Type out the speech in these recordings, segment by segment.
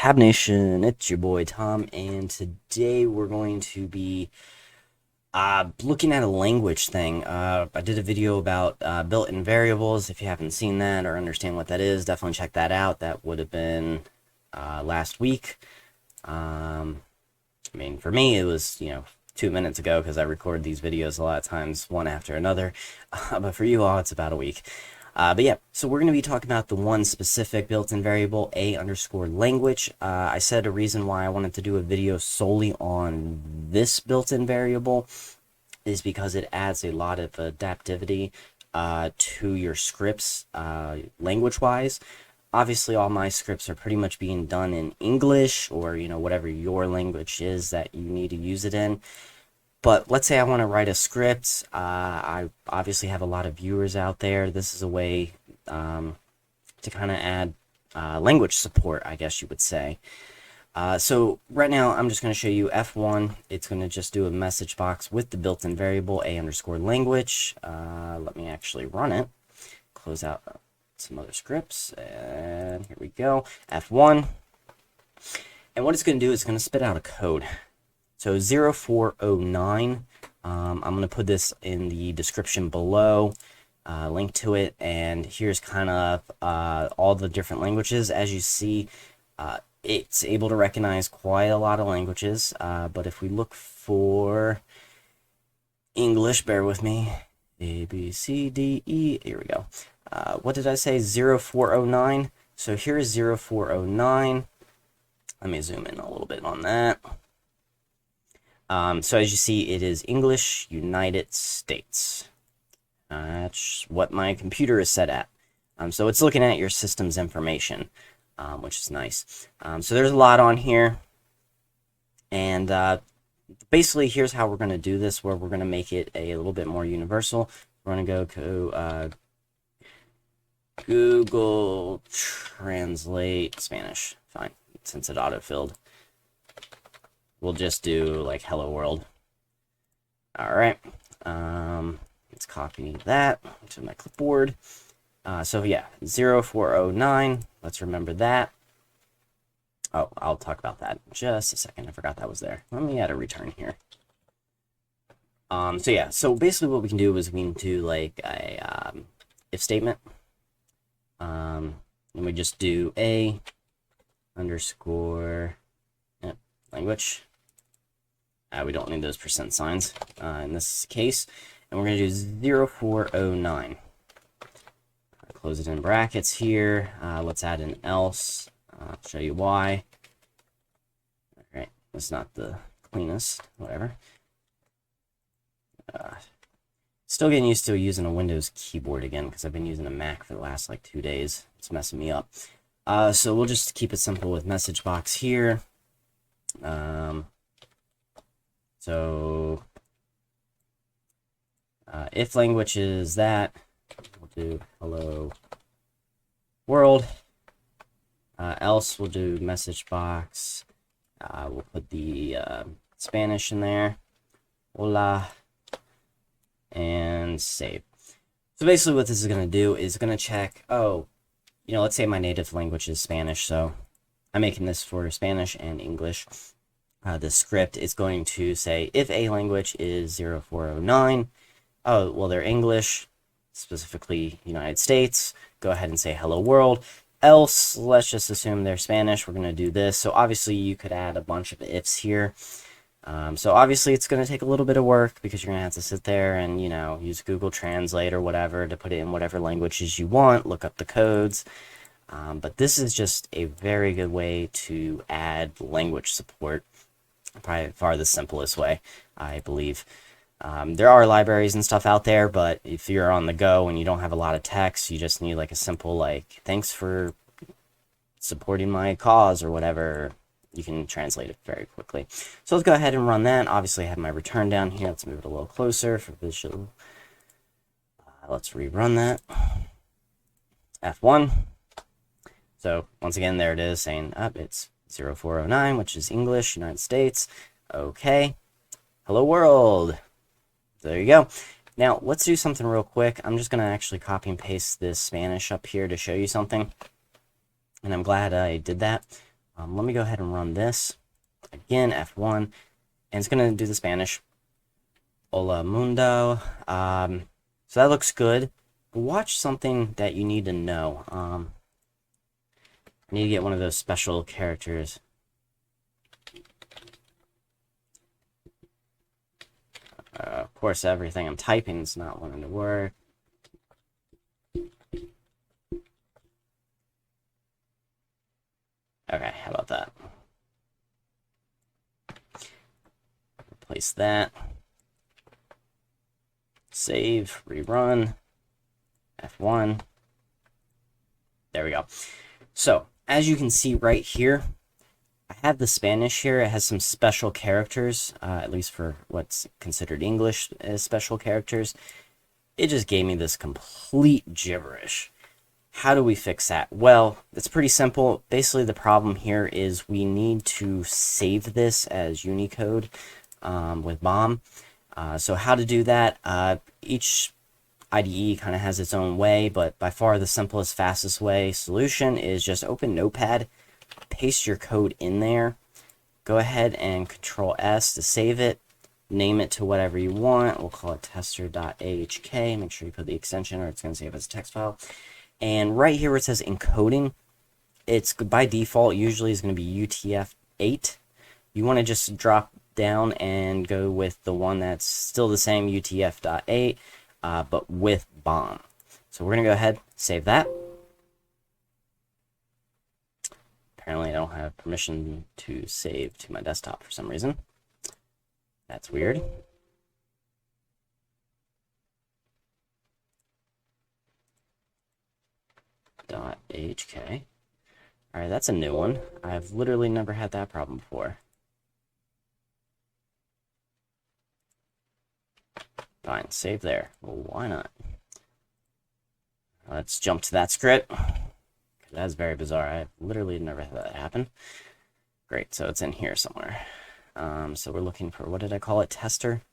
Tab Nation, it's your boy Tom, and today we're going to be looking at a language thing. I did a video about built-in variables. If you haven't seen that or understand what that is, definitely check that out. That would have been last week. I mean, for me, it was, 2 minutes ago because I record these videos a lot of times, one after another. But for you all, it's about a week. But yeah, so we're going to be talking about the one specific built-in variable, a_language. I said a reason why I wanted to do a video solely on this built-in variable is because it adds a lot of adaptivity to your scripts language-wise. Obviously, all my scripts are pretty much being done in English or, whatever your language is that you need to use it in. But let's say I want to write a script. I obviously have a lot of viewers out there. This is a way to kind of add language support, I guess you would say. So right now, I'm just going to show you F1. It's going to just do a message box with the built-in variable a_language. Let me actually run it. Close out some other scripts. And here we go. F1. And what it's going to do is it's going to spit out a code. So 0409, I'm going to put this in the description below, link to it, and here's kind of all the different languages. As you see, it's able to recognize quite a lot of languages, but if we look for English, bear with me, A, B, C, D, E, here we go. What did I say, 0409? So here's 0409. Let me zoom in a little bit on that. So as you see, it is English, United States. That's what my computer is set at. So it's looking at your system's information, which is nice. So there's a lot on here. And basically, here's how we're going to do this, where we're going to make it a little bit more universal. We're going to go to Google Translate Spanish. Fine, since it autofilled. We'll just do like hello world. All right. Let's copy that to my clipboard. So yeah, 0409. Let's remember that. Oh, I'll talk about that in just a second. I forgot that was there. Let me add a return here. So yeah, so basically what we can do is we can do like a if statement. And we just do a underscore language. We don't need those percent signs in this case. And we're going to do 0409. Close it in brackets here. Let's add an else. I'll show you why. All right, that's not the cleanest, whatever. Still getting used to using a Windows keyboard again because I've been using a Mac for the last like 2 days. It's messing me up. So we'll just keep it simple with message box here. So if language is that, we'll do hello world. Else we'll do message box. We'll put the Spanish in there. Hola. And save. So basically what this is going to do is going to check, let's say my native language is Spanish, so I'm making this for Spanish and English. The script is going to say if a language is 0409, oh, well, they're English, specifically United States, go ahead and say hello world. Else, let's just assume they're Spanish, we're going to do this. So obviously you could add a bunch of ifs here. So obviously it's going to take a little bit of work because you're going to have to sit there and, use Google Translate or whatever to put it in whatever languages you want, look up the codes. But this is just a very good way to add language support. Probably far the simplest way, I believe. There are libraries and stuff out there, but if you're on the go and you don't have a lot of text, you just need like a simple thanks for supporting my cause or whatever. You can translate it very quickly. So let's go ahead and run that. Obviously I have my return down here. Let's move it a little closer for visual. Let's rerun that. F1. So once again, there it is saying it's 0409, which is English, United States. Okay. Hello world. There you go. Now, let's do something real quick. I'm just going to actually copy and paste this Spanish up here to show you something. And I'm glad I did that. Let me go ahead and run this. Again, F1, and it's going to do the Spanish. Hola mundo. So that looks good. Watch something that you need to know. I need to get one of those special characters. Of course, everything I'm typing is not wanting to work. Okay, how about that? Replace that. Save, rerun, F1. There we go. So, as you can see right here, I have the Spanish here. It has some special characters, at least for what's considered English as special characters. It just gave me this complete gibberish. How do we fix that? Well, it's pretty simple. Basically, the problem here is we need to save this as UniCode with BOM. So how to do that? Each IDE kind of has its own way, but by far the simplest, fastest way solution is just open Notepad, paste your code in there, go ahead and Control S to save it, name it to whatever you want. We'll call it tester.ahk. Make sure you put the extension or it's going to save as a text file. And right here where it says encoding, it's by default usually is going to be UTF-8. You want to just drop down and go with the one that's still the same, UTF.8, but with BOM. So we're going to go ahead, save that. Apparently I don't have permission to save to my desktop for some reason. That's weird. .ahk. Alright, that's a new one. I've literally never had that problem before. Fine, save there. Well, why not? Let's jump to that script. That's very bizarre. I've literally never had that happen. Great, so it's in here somewhere. So we're looking for, what did I call it? Tester?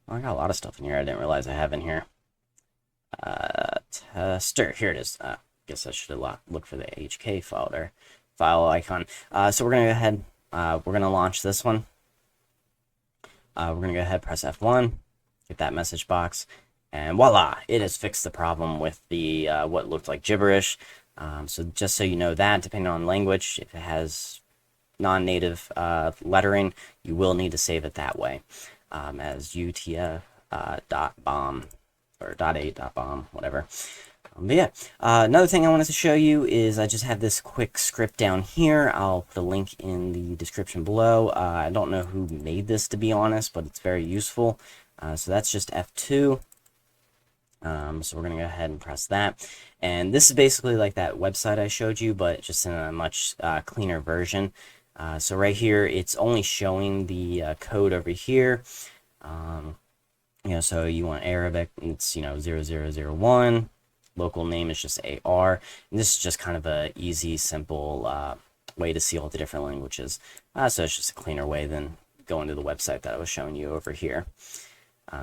Oh, I got a lot of stuff in here I didn't realize I have in here. Tester, here it is. Guess I should have looked for the HK folder, file icon. So we're going to go ahead, we're going to launch this one. We're going to go ahead, press F1, get that message box, and voila, it has fixed the problem with the what looked like gibberish. So just so you know that, depending on language, if it has non-native lettering, you will need to save it that way, as UTF.BOM or .8.BOM, whatever. But yeah, another thing I wanted to show you is I just have this quick script down here. I'll put a link in the description below. I don't know who made this, to be honest, but it's very useful. So that's just F2. So we're going to go ahead and press that. And this is basically like that website I showed you, but just in a much cleaner version. So right here, it's only showing the code over here. You know, so you want Arabic, it's, you know, 0001. Local name is just AR. And this is just kind of a easy, simple way to see all the different languages. So it's just a cleaner way than going to the website that I was showing you over here.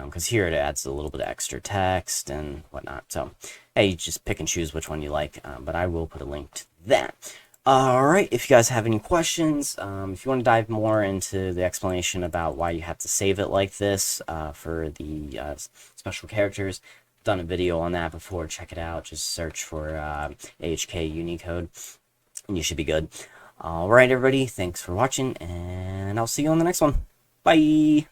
Because here it adds a little bit of extra text and whatnot. So, hey, you just pick and choose which one you like. But I will put a link to that. Alright, if you guys have any questions, if you want to dive more into the explanation about why you have to save it like this for the special characters, I've done a video on that before. Check it out. Just search for AHK UniCode, and you should be good. Alright, everybody, thanks for watching, and I'll see you on the next one. Bye!